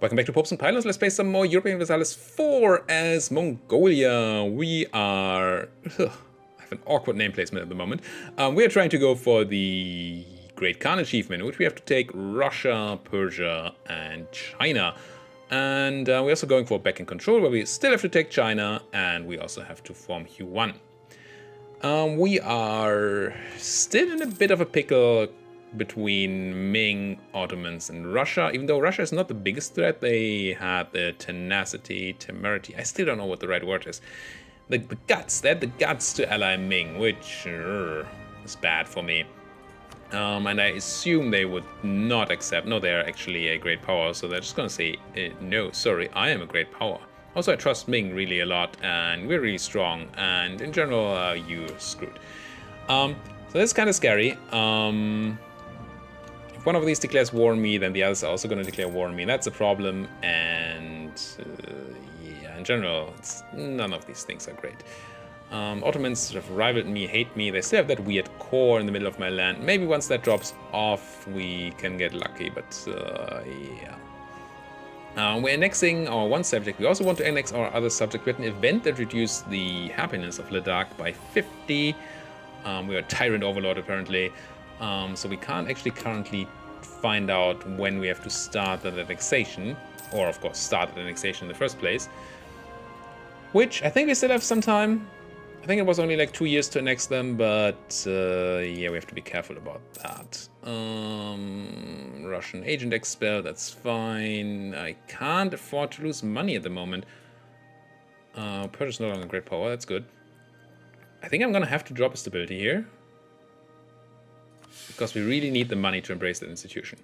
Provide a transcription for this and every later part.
Welcome back to Popes and Pylons. Let's play some more Europa Universalis IV as Mongolia. We are... I have an awkward name placement at the moment. We are trying to go for the Great Khan achievement, in which we have to take Russia, Persia, and China. And we're also going for back in control, where we still have to take China, and we also have to form Yuan. We are still in a bit of a pickle between Ming, Ottomans, and Russia. Even though Russia is not the biggest threat, they had the tenacity, temerity. I still don't know what the right word is. The guts. They had the guts to ally Ming, which is bad for me. And I assume they would not accept. No, they are actually a great power, so they're just gonna say, no, sorry, I am a great power. Also, I trust Ming really a lot, and we're really strong, and in general, you're screwed. So that's kind of scary. If one of these declares war on me, then the others are also going to declare war on me. That's a problem, and yeah, in general, none of these things are great. Ottomans sort of rivaled me, hate me. They still have that weird core in the middle of my land. Maybe once that drops off, we can get lucky, but yeah. We're annexing our one subject. We also want to annex our other subject. We had an event that reduced the happiness of Ladakh by 50. We are tyrant overlord apparently. So we can't actually currently find out when we have to start that annexation. Or of course start the annexation in the first place. Which I think we still have some time. I think it was only like 2 years to annex them, but yeah, we have to be careful about that. Russian agent expel, that's fine. I can't afford to lose money at the moment. Persia's no longer a great power, that's good. I think I'm gonna have to drop a stability here. Because we really need the money to embrace that institution.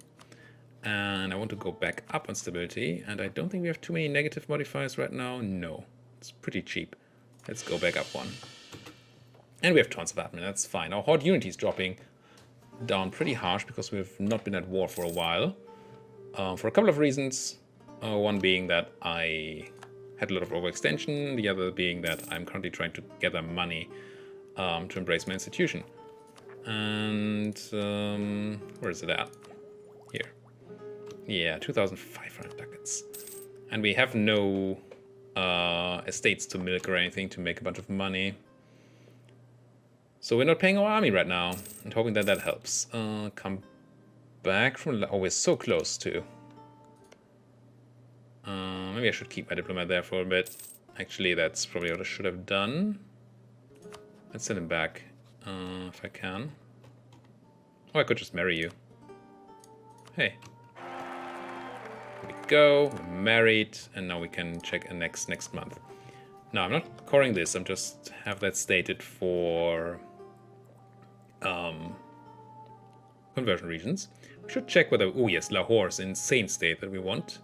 And I want to go back up on stability, and I don't think we have too many negative modifiers right now. No, it's pretty cheap. Let's go back up one. And we have tons of admin, that's fine. Our horde unity is dropping down pretty harsh because we've not been at war for a while. For a couple of reasons. One being that I had a lot of overextension, the other being that I'm currently trying to gather money to embrace my institution. And where is it at? Here. Yeah, 2,500 ducats. And we have no estates to milk or anything to make a bunch of money. So we're not paying our army right now and hoping that that helps. Come back from... Oh, we're so close to... maybe I should keep my diplomat there for a bit. Actually, that's probably what I should have done. Let's send him back. If I can. Oh, I could just marry you. Hey. Here we go. We're married, and now we can check annex next month. No, I'm not coring this. I'm just have that stated for conversion regions. We should check whether... Oh yes, Lahore is an insane state that we want.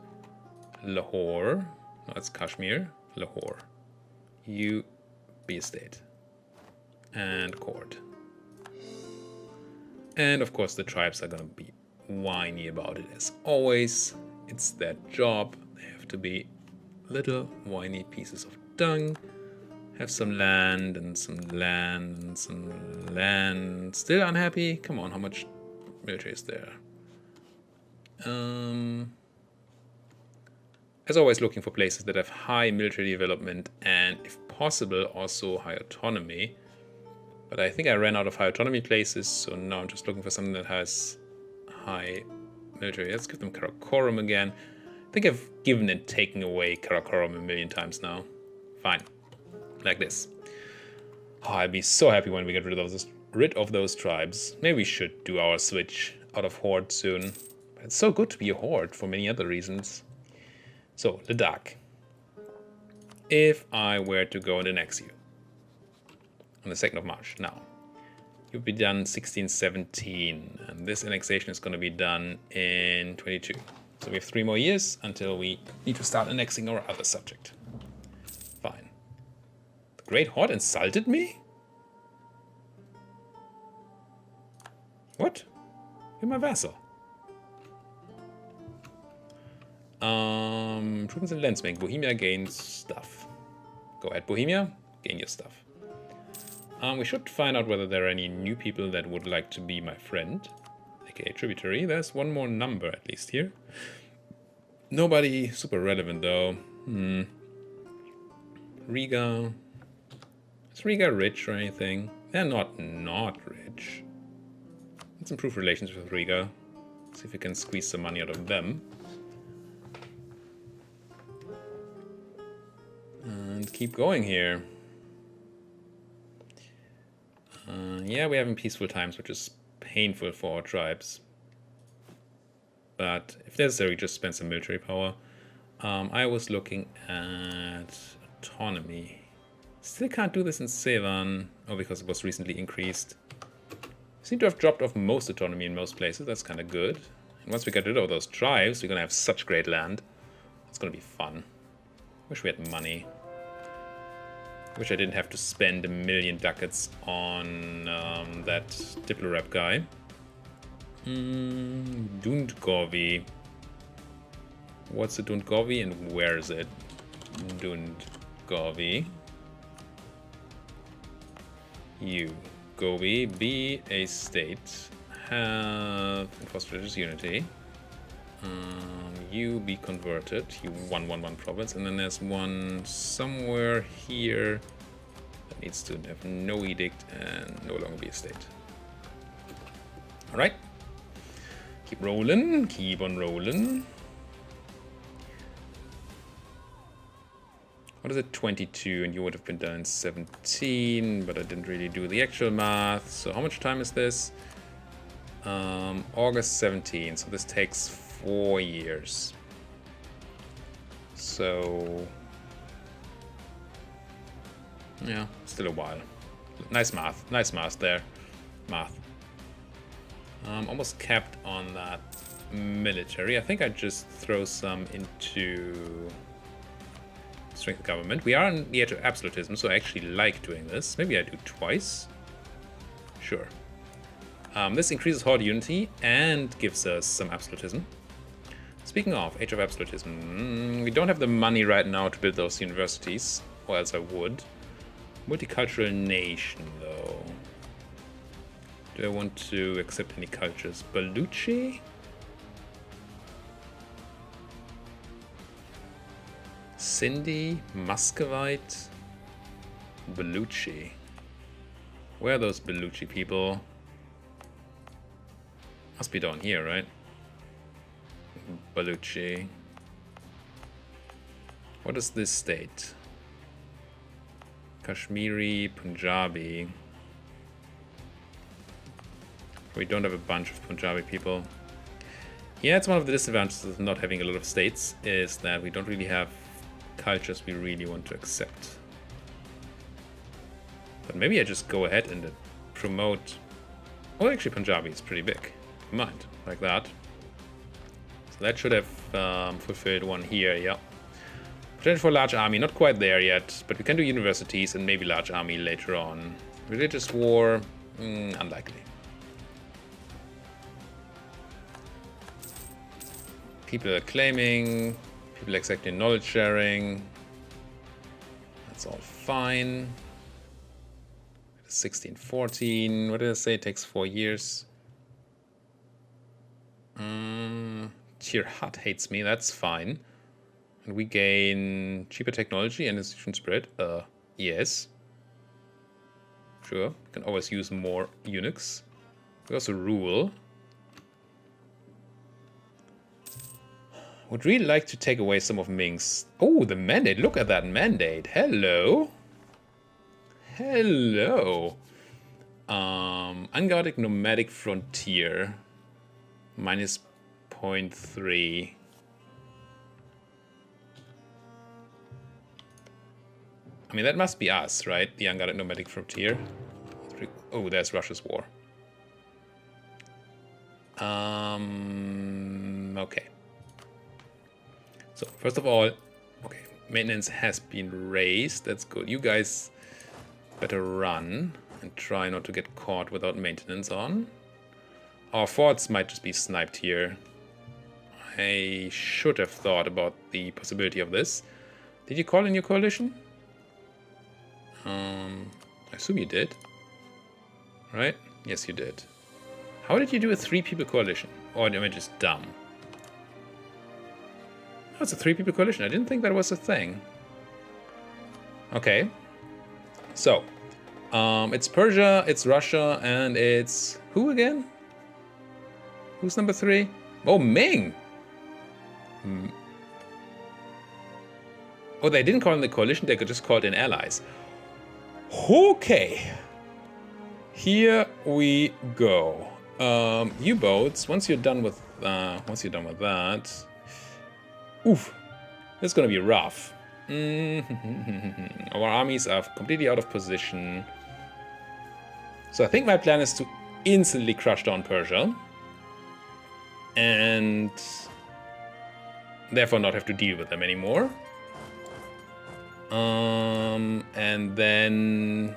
Lahore. No, it's Kashmir. Lahore. You be a state. And court. And of course the tribes are gonna be whiny about it as always. It's their job. They have to be little whiny pieces of dung. Have some land and some land and some land. Still unhappy? Come on, how much military is there? As always, looking for places that have high military development and if possible also high autonomy. But I think I ran out of high autonomy places, so now I'm just looking for something that has high military. Let's give them Karakorum again. I think I've given and taken away Karakorum a million times now. Fine. Like this. Oh, I'd be so happy when we get rid of those tribes. Maybe we should do our switch out of Horde soon. But it's so good to be a Horde for many other reasons. So, Ladakh. If I were to go and annex you. On the 2nd of March. Now, you'll be done 1617, and this annexation is going to be done in 22. So we have 3 more years until we need to start annexing our other subject. Fine. The Great Horde insulted me? What? You're my vassal. Improvements in lands make Bohemia gain stuff. Go ahead, Bohemia, gain your stuff. We should find out whether there are any new people that would like to be my friend. aka tributary. There's one more number at least here. Nobody super relevant though. Riga. Is Riga rich or anything? They're not rich. Let's improve relations with Riga. See if we can squeeze some money out of them. And keep going here. Yeah, we're having peaceful times, which is painful for our tribes. But if necessary, just spend some military power. I was looking at autonomy. Still can't do this in Sevan. Oh, because it was recently increased. Seem to have dropped off most autonomy in most places. That's kind of good. And once we get rid of those tribes, we're going to have such great land. It's going to be fun. Wish we had money. Wish I didn't have to spend 1 million ducats on that Diplorap guy. Dundgovi. What's a Dundgovi and where is it? Dundgovi. You. Govi. Be a state. Have enforced religious unity. You be converted. You 111 province, and then there's one somewhere here that needs to have no edict and no longer be a state. All right, keep rolling, keep on rolling. What is it? 22, and you would have been done in 17, but I didn't really do the actual math. So how much time is this? August 17. So this takes 4 years. So yeah, still a while. Nice math there. Math. Almost capped on that military. I think I just throw some into strength of government. We are on the edge of absolutism, so I actually like doing this. Maybe I do twice. Sure. This increases horde unity and gives us some absolutism. Speaking of Age of Absolutism, we don't have the money right now to build those universities, or else I would. Multicultural nation, though. Do I want to accept any cultures? Baluchi? Sindhi? Muscovite? Baluchi. Where are those Baluchi people? Must be down here, right? Baluchi. What is this state? Kashmiri, Punjabi. We don't have a bunch of Punjabi people. Yeah, it's one of the disadvantages of not having a lot of states, is that we don't really have cultures we really want to accept. But maybe I just go ahead and promote... Oh, actually Punjabi is pretty big. Never mind, like that. So that should have fulfilled one here, yeah. Potential for large army, not quite there yet, but we can do universities and maybe large army later on. Religious war, unlikely. People are claiming, people accepting knowledge sharing. That's all fine. 1614, what did I say? It takes 4 years. Tier Hut hates me, that's fine. And we gain cheaper technology and institution spread. Yes. Sure, we can always use more eunuchs. We also rule. Would really like to take away some of Ming's. Oh, the mandate. Look at that mandate. Hello. Hello. Unguarded nomadic frontier. Minus 0.3. I mean, that must be us, right? The unguarded nomadic frontier. Oh, there's Russia's war. Okay. So, first of all, okay, maintenance has been raised. That's good. You guys better run and try not to get caught without maintenance on. Our forts might just be sniped here. I should have thought about the possibility of this. Did you call in your coalition? I assume you did. Right? Yes, you did. How did you do a 3-people coalition? Or am I just dumb? Oh, it's a 3-people coalition. I didn't think that was a thing. Okay. So, it's Persia, it's Russia, and it's... who again? Who's number 3? Oh, Ming! Oh, they didn't call in the coalition, they could just call it in allies. Okay. Here we go. U-boats, once you're done with that... oof. This is gonna be rough. Our armies are completely out of position. So I think my plan is to instantly crush down Persia. And therefore not have to deal with them anymore. And then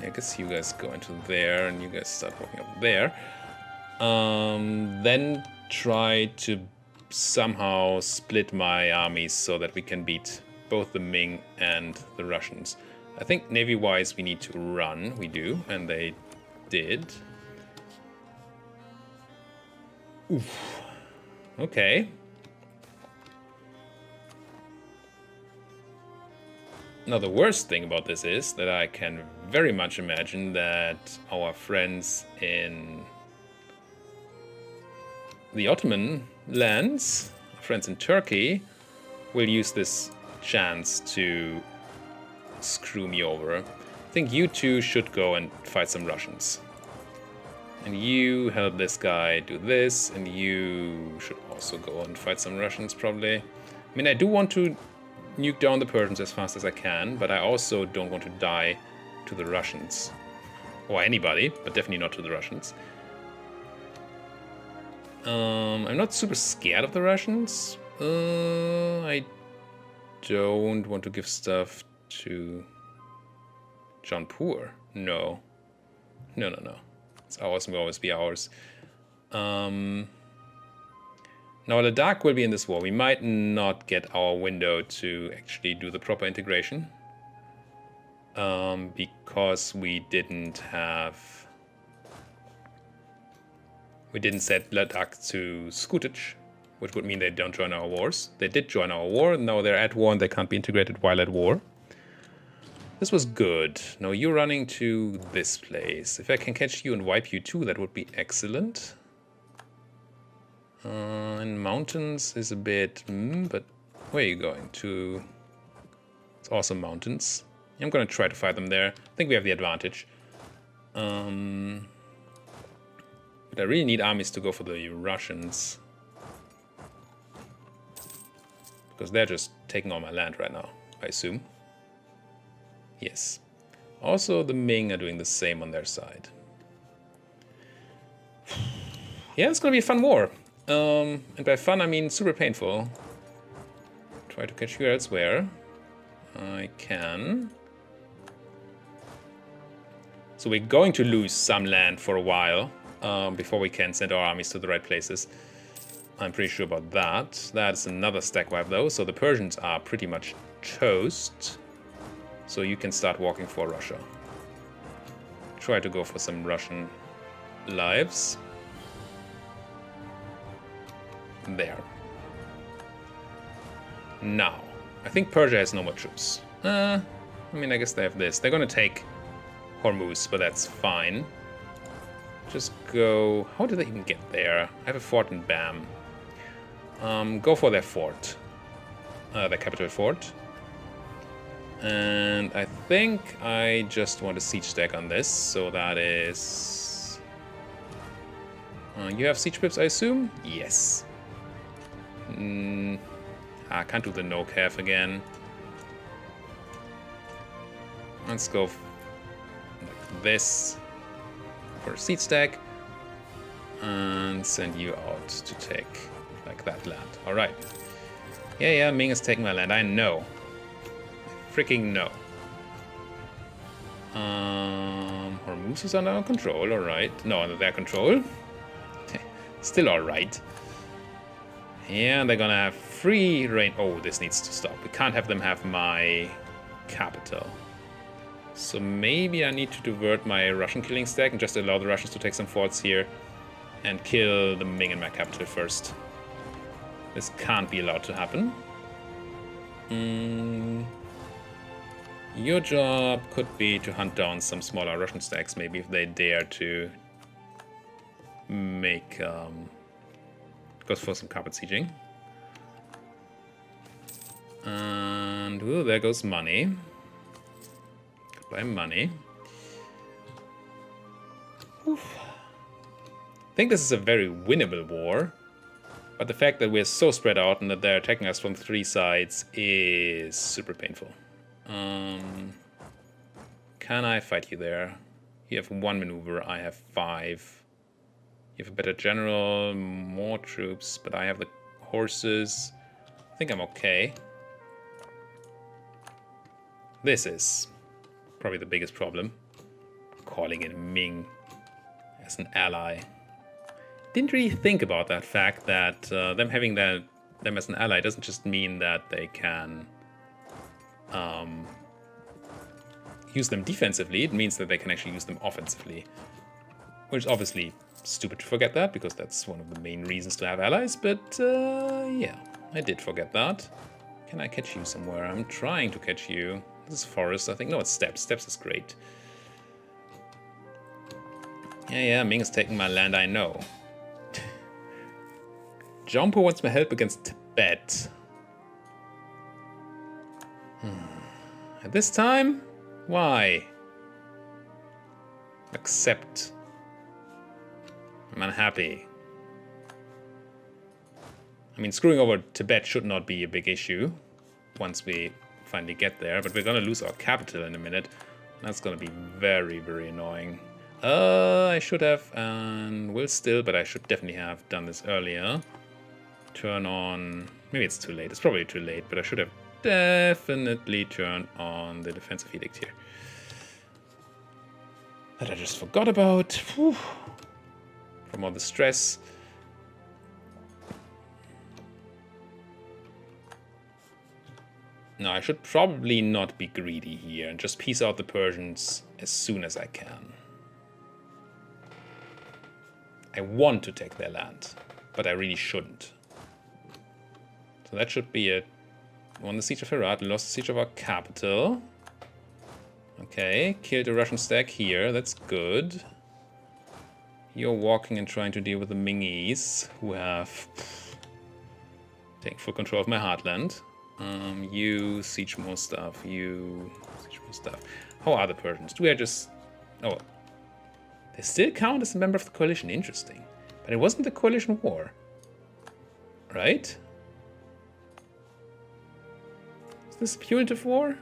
I guess you guys go into there and you guys start walking up there. Then try to somehow split my armies so that we can beat both the Ming and the Russians. I think navy-wise we need to run. We do, and they did. Oof. Okay. Now the worst thing about this is that I can very much imagine that our friends in the Ottoman lands, our friends in Turkey, will use this chance to screw me over. I think you two should go and fight some Russians. And you help this guy do this, and you should also go and fight some Russians, probably. I mean, I do want to nuke down the Persians as fast as I can, but I also don't want to die to the Russians. Or anybody, but definitely not to the Russians. I'm not super scared of the Russians. I don't want to give stuff to Jaunpur. No. No. It's ours and will always be ours. Now Ladakh will be in this war. We might not get our window to actually do the proper integration. Because we didn't set Ladakh to Skutic, which would mean they don't join our wars. They did join our war, now they're at war and they can't be integrated while at war. This was good. Now you're running to this place. If I can catch you and wipe you too, that would be excellent. And mountains is a bit... but where are you going to? It's awesome mountains. I'm going to try to fight them there. I think we have the advantage. But I really need armies to go for the Russians. Because they're just taking all my land right now, I assume. Yes. Also, the Ming are doing the same on their side. Yeah, it's going to be a fun war. And by fun, I mean super painful. Try to catch you elsewhere. I can. So we're going to lose some land for a while before we can send our armies to the right places. I'm pretty sure about that. That's another stack wipe though, so the Persians are pretty much toast. So you can start walking for Russia. Try to go for some Russian lives. There. Now, I think Persia has no more troops. I mean, I guess they have this. They're gonna take Hormuz, but that's fine. Just go... How did they even get there? I have a fort in Bam. Go for their fort. Their capital fort. And I think I just want a siege stack on this, so that is... you have siege pips, I assume? Yes. I can't do the no calf again. Let's go like this for a seed stack and send you out to take like that land. All right. Yeah, Ming is taking my land. I know. I freaking know. Hormuz is under our control. All right. No, under their control. Still all right. Yeah, they're gonna have free reign. Oh, this needs to stop. We can't have them have my capital. So maybe I need to divert my Russian killing stack and just allow the Russians to take some forts here and kill the Ming in my capital first. This can't be allowed to happen. Your job could be to hunt down some smaller Russian stacks, maybe if they dare to make goes for some carpet sieging. And ooh, there goes money. Goodbye money. Oof. I think this is a very winnable war, but the fact that we're so spread out and that they're attacking us from 3 sides is super painful. Can I fight you there? You have 1 maneuver, I have 5. You have a better general, more troops, but I have the horses. I think I'm okay. This is probably the biggest problem. Calling in Ming as an ally. Didn't really think about that fact that them having them as an ally doesn't just mean that they can use them defensively. It means that they can actually use them offensively. Which is obviously stupid to forget that, because that's one of the main reasons to have allies. But yeah, I did forget that. Can I catch you somewhere? I'm trying to catch you. This is forest, I think. No, it's steppes. Steppes is great. Yeah, Ming is taking my land, I know. Jumpo wants my help against Tibet. At this time? Why? Accept. I'm unhappy. I mean, screwing over Tibet should not be a big issue once we finally get there, but we're gonna lose our capital in a minute. That's gonna be very, very annoying. I should have, and will still, but I should definitely have done this earlier. Turn on, maybe it's too late, it's probably too late, but I should have definitely turned on the defensive edict here. That I just forgot about. Whew. From all the stress. No, I should probably not be greedy here and just peace out the Persians as soon as I can. I want to take their land, but I really shouldn't. So that should be it. Won the siege of Herat, lost the siege of our capital. Okay, killed a Russian stack here, that's good. You're walking and trying to deal with the Mingese, who have taken full control of my heartland. You siege more stuff, you siege more stuff. How are the Persians? Do I just... Oh, they still count as a member of the coalition, interesting. But it wasn't the coalition war, right? Is this a punitive war?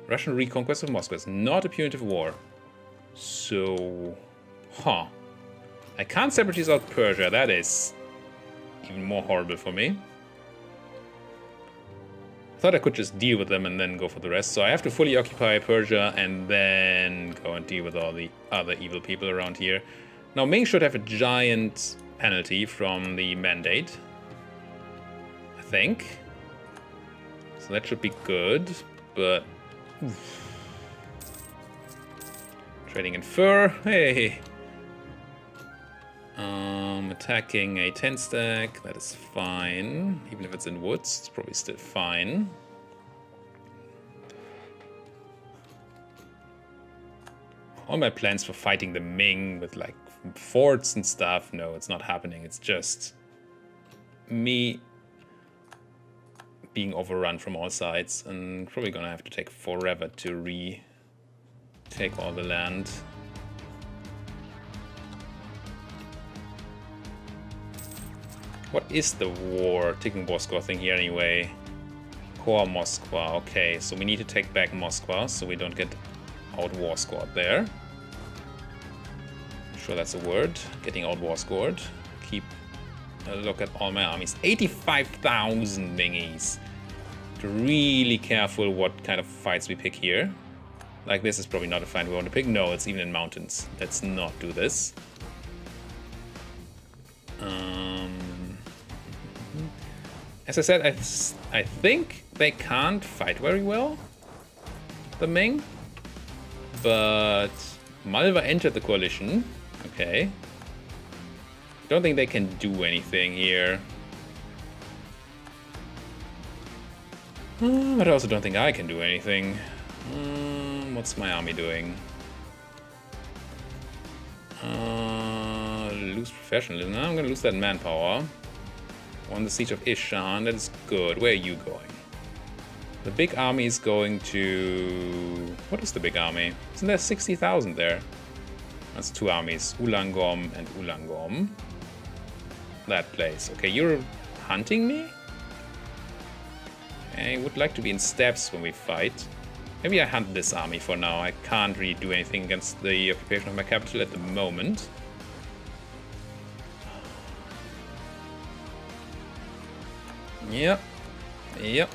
Russian reconquest of Moscow is not a punitive war. So, huh. I can't separatise out Persia, that is even more horrible for me. I thought I could just deal with them and then go for the rest, so I have to fully occupy Persia and then go and deal with all the other evil people around here. Now Ming should have a giant penalty from the mandate, I think. So that should be good, but... Oof. Trading in fur, hey! Attacking a 10 stack, that is fine. Even if it's in woods, it's probably still fine. All my plans for fighting the Ming with like forts and stuff, no, it's not happening. It's just me being overrun from all sides and probably gonna have to take forever to retake all the land. What is the war? Taking war score thing here anyway. Core Moskva. Okay, so we need to take back Moskva so we don't get out war scored there. I'm sure that's a word. Getting out war scored. Keep a look at all my armies. 85,000 Mingis. Really careful what kind of fights we pick here. Like this is probably not a fight we want to pick. No, it's even in mountains. Let's not do this. As I said, I think they can't fight very well, the Ming, but Malwa entered the coalition, okay. Don't think they can do anything here. But I also don't think I can do anything. What's my army doing? Lose professionalism. No, I'm gonna lose that manpower. Won the siege of Ishan. That is good. Where are you going? The big army is going to... What is the big army? Isn't there 60,000 there? That's two armies. Ulangom and Ulangom. That place. Okay, you're hunting me? I would like to be in steps when we fight. Maybe I hunt this army for now. I can't really do anything against the occupation of my capital at the moment. Yep. Yep.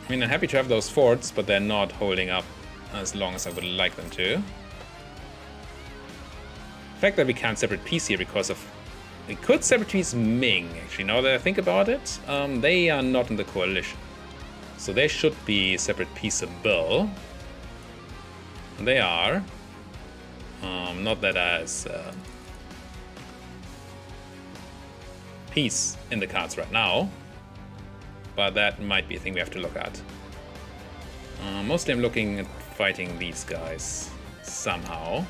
I mean, I'm happy to have those forts, but they're not holding up as long as I would like them to. The fact that we can't separate peace here because of... We could separate peace Ming, actually, now that I think about it. They are not in the coalition. So they should be separate peaceable. And they are. Not that as peace in the cards right now. But that might be a thing we have to look at. Mostly I'm looking at fighting these guys somehow.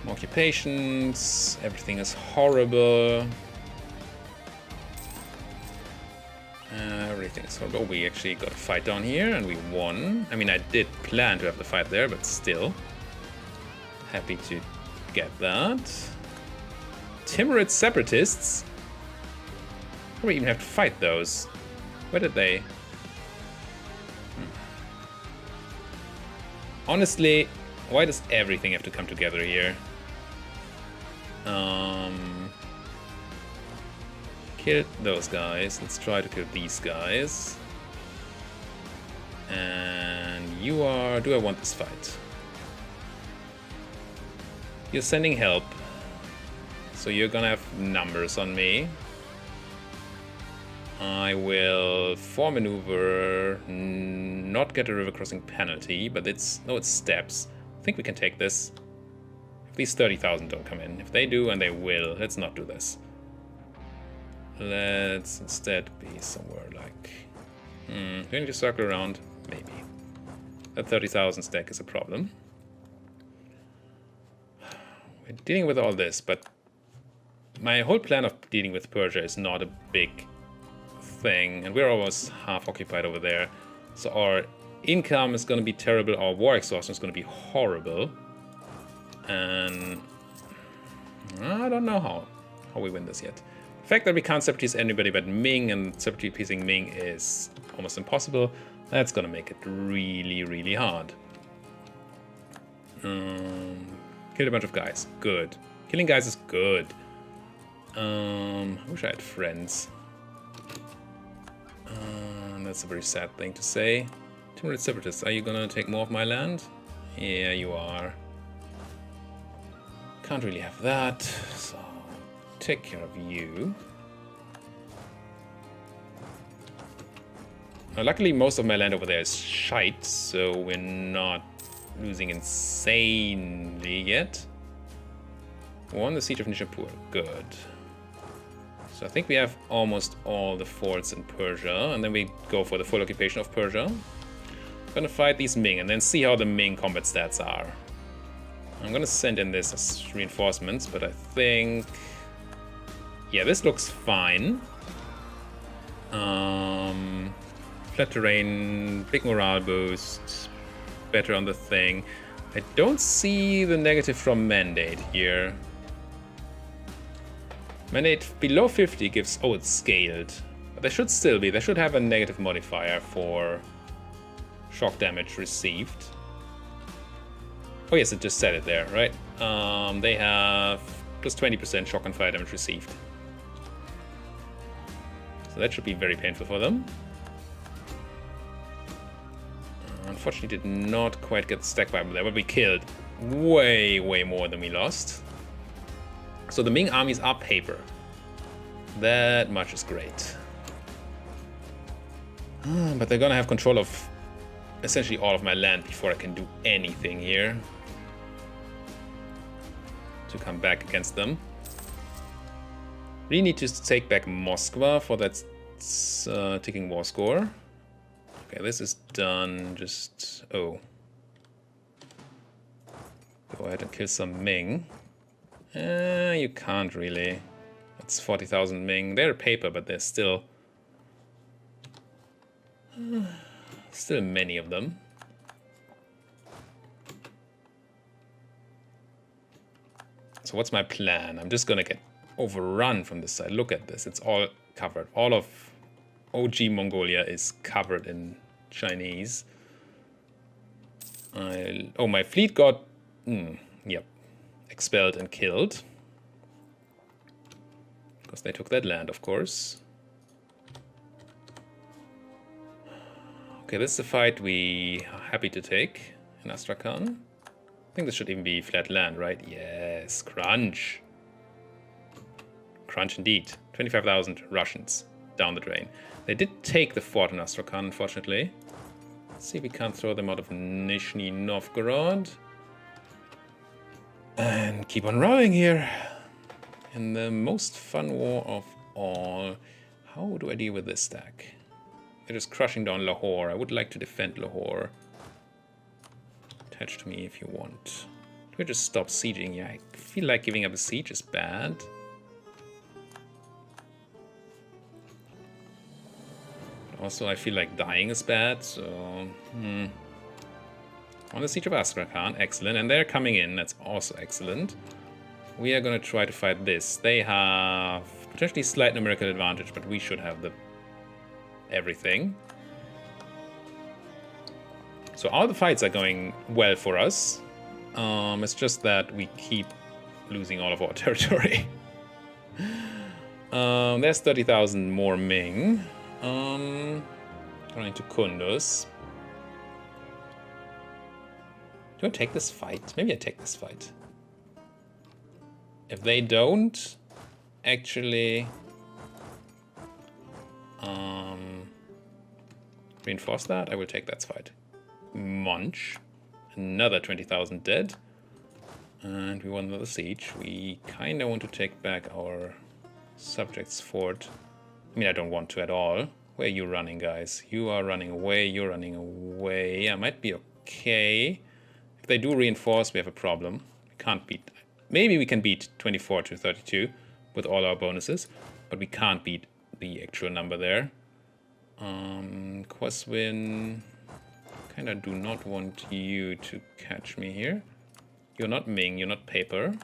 Occupations, everything is horrible. Everything is horrible. We actually got a fight down here and we won. I mean, I did plan to have the fight there, but still. Happy to get that. Timurid separatists? Probably even have to fight those. Where did they? Honestly, why does everything have to come together here? Kill those guys. Let's try to kill these guys. And you are... Do I want this fight? You're sending help. So you're gonna have numbers on me. I will maneuver, not get a river crossing penalty, but it's... No, it's steps. I think we can take this. If these 30,000 don't come in. If they do, and they will, let's not do this. Let's instead be somewhere like... Do we need to circle around? Maybe. That 30,000 stack is a problem. We're dealing with all this, but my whole plan of dealing with Persia is not a big thing, and we're almost half occupied over there. So our income is going to be terrible, our war exhaustion is going to be horrible, and I don't know how we win this yet. The fact that we can't separate anybody but Ming, and separate piecing Ming is almost impossible, that's going to make it really, really hard. Killed a bunch of guys. Good. Killing guys is good. I wish I had friends. That's a very sad thing to say. 200 separatists, are you gonna take more of my land? Yeah, you are. Can't really have that, so take care of you. Now, luckily, most of my land over there is shite, so we're not losing insanely yet. Won the siege of Nishapur. Good. So I think we have almost all the forts in Persia, and then we go for the full occupation of Persia. I'm gonna fight these Ming and then see how the Ming combat stats are. I'm gonna send in this as reinforcements, but I think... Yeah, this looks fine. Flat terrain, big morale boost, better on the thing. I don't see the negative from Mandate here. Mandate below 50 gives... Oh, it's scaled. But there should still be. They should have a negative modifier for shock damage received. Oh yes, it just said it there, right? They have plus 20% shock and fire damage received. So that should be very painful for them. Unfortunately did not quite get the stack vibe there, but we killed way, way more than we lost. So the Ming armies are paper. That much is great. But they're gonna have control of essentially all of my land before I can do anything here. to come back against them. We need to take back Moskva for that ticking war score. Okay, this is done. Just... oh. Go ahead and kill some Ming. You can't really. That's 40,000 Ming. They're paper, but there's still... still many of them. So what's my plan? I'm just gonna get overrun from this side. Look at this. It's all covered. All of OG Mongolia is covered in Chinese. Oh, my fleet got... yep. Expelled and killed. Because they took that land, of course. Okay, this is a fight we are happy to take in Astrakhan. I think this should even be flat land, right? Yes, crunch. Crunch indeed. 25,000 Russians down the drain. They did take the fort in Astrakhan, unfortunately. Let's see if we can't throw them out of Nizhny Novgorod. And keep on rowing here. In the most fun war of all. How do I deal with this stack? They're just crushing down Lahore. I would like to defend Lahore. Attach to me if you want. Do I just stop sieging? Yeah, I feel like giving up a siege is bad. But also, I feel like dying is bad, so... On the siege of Astrakhan, excellent. And they're coming in, that's also excellent. We are going to try to fight this. They have potentially slight numerical advantage, but we should have the everything. So all the fights are going well for us. It's just that we keep losing all of our territory. There's 30,000 more Ming. Going to Kunduz. Do I take this fight? Maybe I take this fight. If they don't actually reinforce that, I will take that fight. Munch. Another 20,000 dead. And we won another siege. We kind of want to take back our subjects fort. I mean, I don't want to at all. Where are you running, guys? You are running away. You're running away. Yeah, might be okay. If they do reinforce, we have a problem. We can't beat... Maybe we can beat 24 to 32 with all our bonuses, but we can't beat the actual number there. Quaswin, kind of do not want you to catch me here. You're not Ming, you're not paper.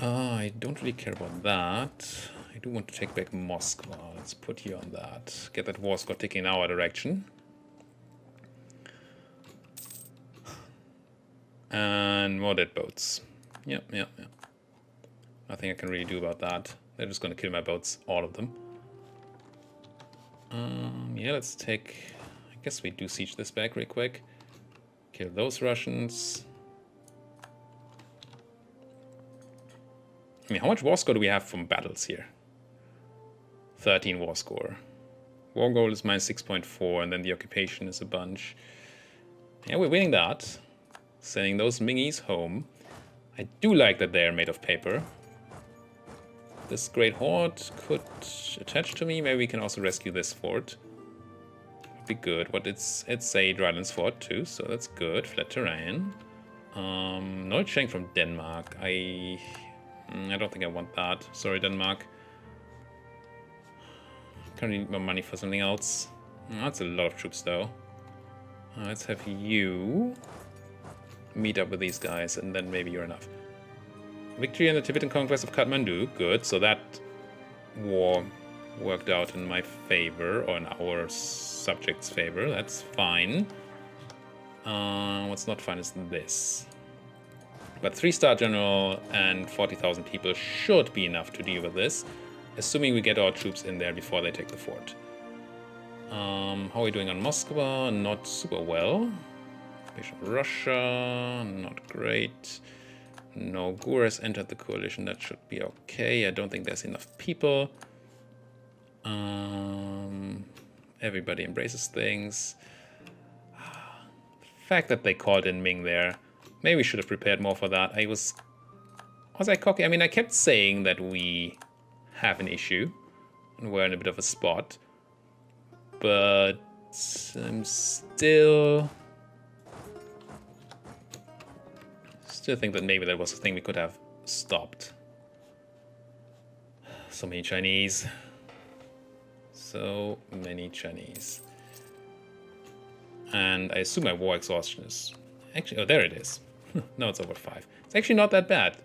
I don't really care about that. I do want to take back Moskva. Let's put you on that. Get that war score ticking in our direction. And more dead boats. Yep. Nothing I can really do about that. They're just going to kill my boats, all of them. Yeah, let's take... I guess we do siege this back real quick. Kill those Russians. I mean, how much war score do we have from battles here? 13 war score. War goal is minus 6.4, and then the occupation is a bunch. Yeah, we're winning that. Sending those Mingis home. I do like that they're made of paper. This great horde could attach to me. Maybe we can also rescue this fort. Would be good. But it's a drylands fort too, so that's good. Flat terrain. No exchange from Denmark. I don't think I want that. Sorry, Denmark. Currently need more money for something else. That's a lot of troops though. Let's have you meet up with these guys, and then maybe you're enough. Victory in the Tibetan conquest of Kathmandu. Good, so that war worked out in my favor, or in our subjects' favor. That's fine. What's not fine is this. But 3-star general and 40,000 people should be enough to deal with this, assuming we get our troops in there before they take the fort. How are we doing on Moskva? Not super well. Russia, not great. No, Gur has entered the coalition. That should be okay. I don't think there's enough people. Everybody embraces things. The fact that they called in Ming there Maybe we should have prepared more for that. Was I cocky? I mean, I kept saying that we have an issue and we're in a bit of a spot, but I'm still think that maybe that was a thing we could have stopped. So many Chinese. So many Chinese. And I assume my war exhaustion is actually, oh, there it is. Now it's over 5. It's actually not that bad.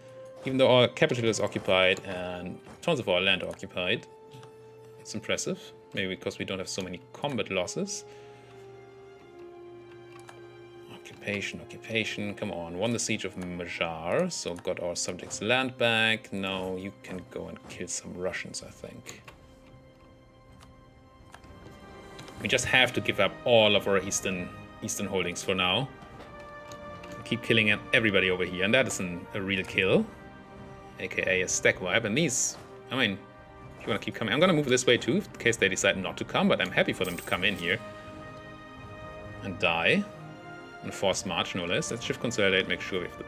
Even though our capital is occupied and tons of our land are occupied. It's impressive. Maybe because we don't have so many combat losses. Occupation, come on. Won the siege of Majar, so got our subjects' land back. Now you can go and kill some Russians, I think. We just have to give up all of our eastern holdings for now. Keep killing everybody over here, and that is a real kill. AKA a stack wipe, and these, I mean, if you want to keep coming. I'm gonna move this way too, in case they decide not to come, but I'm happy for them to come in here. And die. And force march, no less. Let's shift consolidate, make sure we have the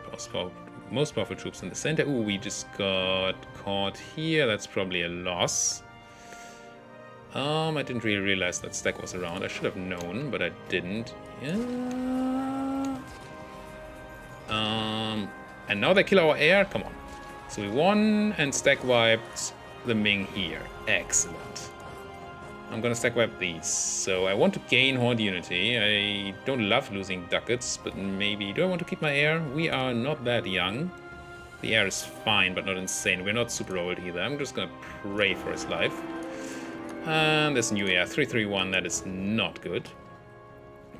most powerful troops in the center. Ooh, we just got caught here. That's probably a loss. I didn't really realize that stack was around. I should have known, but I didn't. Yeah. And now they kill our heir? Come on. So we won and stack wiped the Ming here. Excellent. I'm gonna stack wipe these. So I want to gain Horned Unity. I don't love losing ducats, but maybe... Do I want to keep my heir? We are not that young. The heir is fine, but not insane. We're not super old either. I'm just gonna pray for his life. And this new heir, 331, that is not good.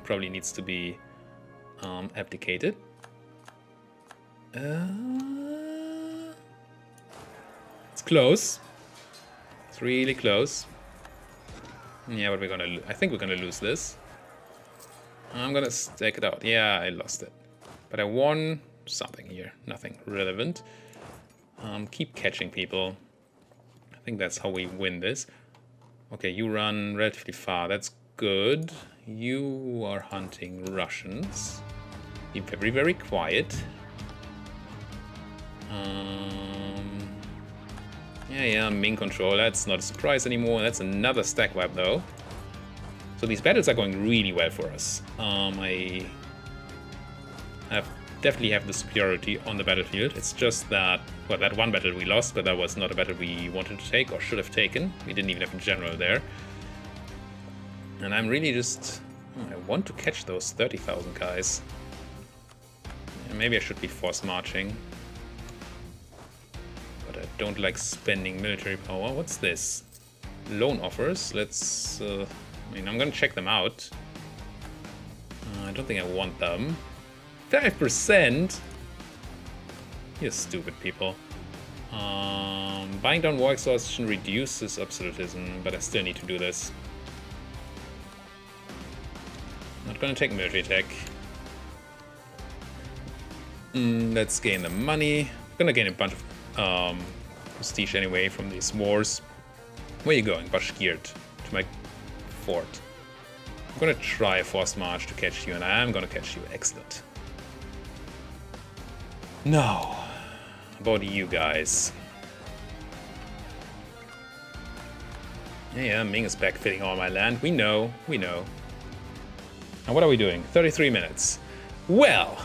Probably needs to be abdicated. It's close. It's really close. Yeah, but I think we're gonna lose this. I'm gonna stake it out. Yeah, I lost it. But I won something here. Nothing relevant. Keep catching people. I think that's how we win this. Okay, you run relatively far. That's good. You are hunting Russians. Be very, very quiet. Yeah, Ming control. That's not a surprise anymore. That's another stack wipe, though. So these battles are going really well for us. I definitely have the superiority on the battlefield. It's just that, well, that one battle we lost, but that was not a battle we wanted to take or should have taken. We didn't even have a general there. And I'm really just... I want to catch those 30,000 guys. Yeah, maybe I should be force marching. I don't like spending military power. What's this? Loan offers. Let's... I mean, I'm gonna check them out. I don't think I want them. 5%? You stupid people. Buying down war exhaustion reduces absolutism, but I still need to do this. Not gonna take military tech. Let's gain the money. I'm gonna gain a bunch of prestige anyway from these wars. Where are you going, Bashkirt? To my fort. I'm gonna try a forced march to catch you, and I am gonna catch you. Excellent. Now, about you guys. Yeah, Ming is backfilling all my land. We know. And what are we doing? 33 minutes. Well,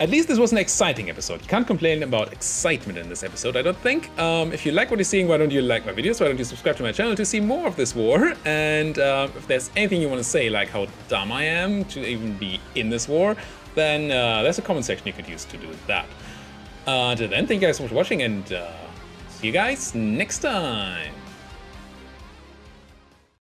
at least this was an exciting episode. Can't complain about excitement in this episode, I don't think. If you like what you're seeing, why don't you like my videos? Why don't you subscribe to my channel to see more of this war? And if there's anything you want to say, like how dumb I am to even be in this war, then there's a comment section you could use to do that. Until then, thank you guys so much for watching, and see you guys next time.